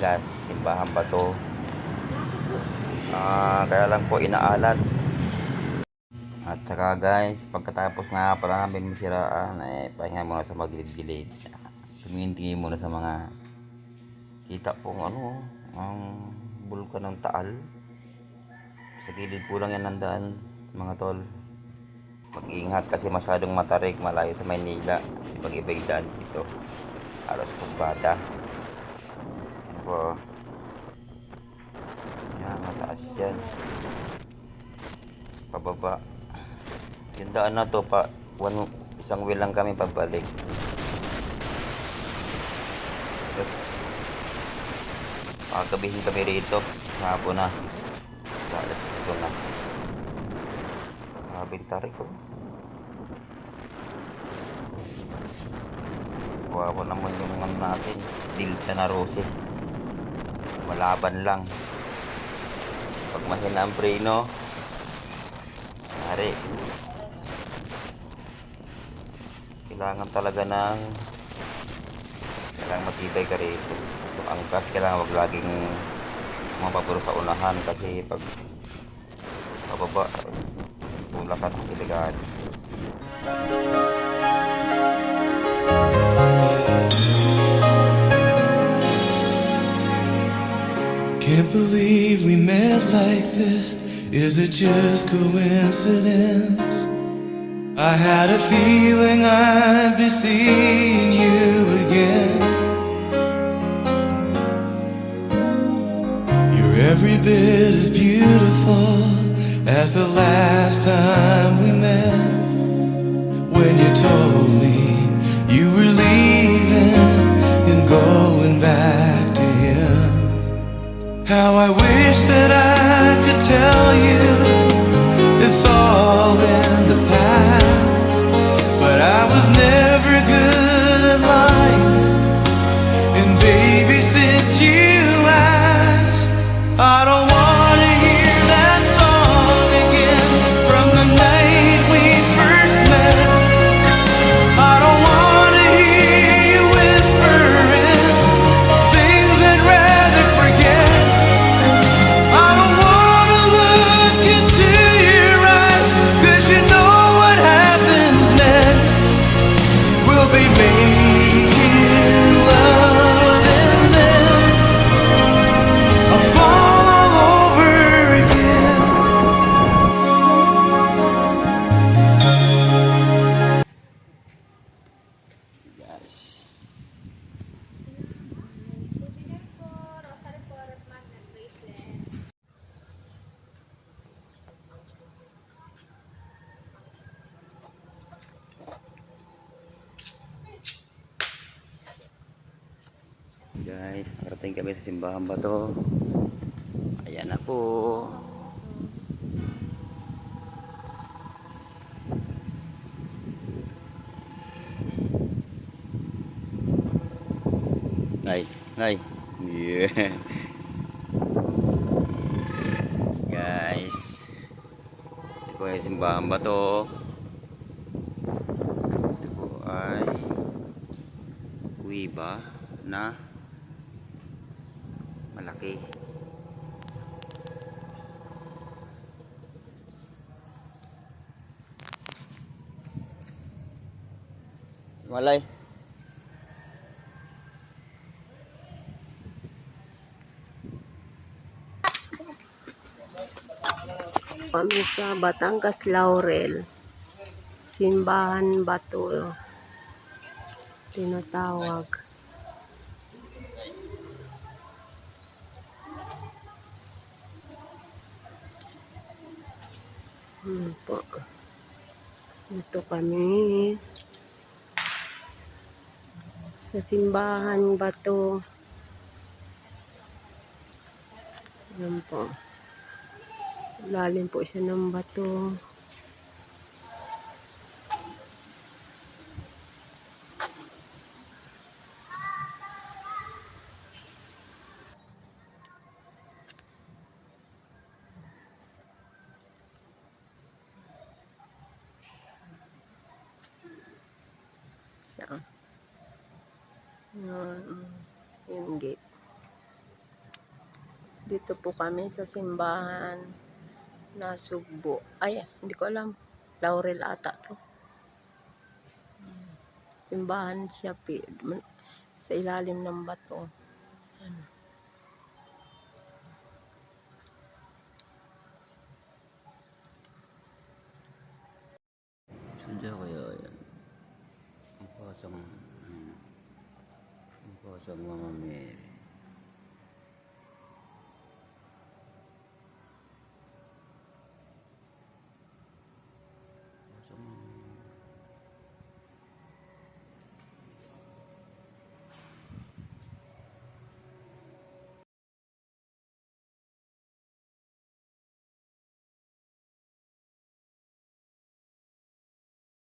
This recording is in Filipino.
Batangas, Simbahan ba to? Kaya lang po inaalat. At saka guys, pagkatapos nga pala namin masiraan, pahinga muna sa magilid-gilid. Tumingin-tingin muna sa mga kita pong ang bulkan ng Taal. Sa gilid po lang yan nandaan mga tol. Mag-ingat kasi masyadong matarik, malayo sa Maynila. Pag-iba yung daan dito. Alas Pugbata. Ano po? Yan, mataas yan. Pababa. Yung daan na to isang wheel lang kami pabalik. Tapos makagabihin kami rito. Hapon na. Alas ito na. Tarik ko. Wawa naman yung natin. Delta na Rose. Malaban lang. Pag mahina ang preno, hari. Kailangan talaga kailangan matibay ka rito. So, angkas kailangan wag laging mapapuro sa unahan kasi pag pababa tulak ka ng delikado. Can't believe we met like this. Is it just coincidence? I had a feeling I'd be seeing you again. You're every bit as beautiful as the last time we met. When you told me you were leaving and going back to him. How I wish that I could tell you it's all in the past, but I was never good at lying. And baby, since you asked, I don't wanna hear that song again from the night we first met. I don't wanna hear you whispering things I'd rather forget. I don't wanna look into your eyes, 'cause you know what happens next. We'll be making love and then I'll fall all over again. Guys. Guys, nakarating kami sa Simbahan ba to? Ayan na po. Ay. Yeah. Guys. Ito po ay Simbahan ba to? Ito po ay kuweba na malaki. Malay. Kami sa Batangas Laurel, Simbahan Bato tinatawag. Po. Ito kami sa Simbahan Bato. Yan po. Lalim po siya ng bato. Siya. Yung gate. Dito po kami sa simbahan na Sugbo. Ay, hindi ko alam. Laurel ata to. Simbahan siya sa ilalim ng bato. Sadya kaya yan. Ang pasang Mama Mary.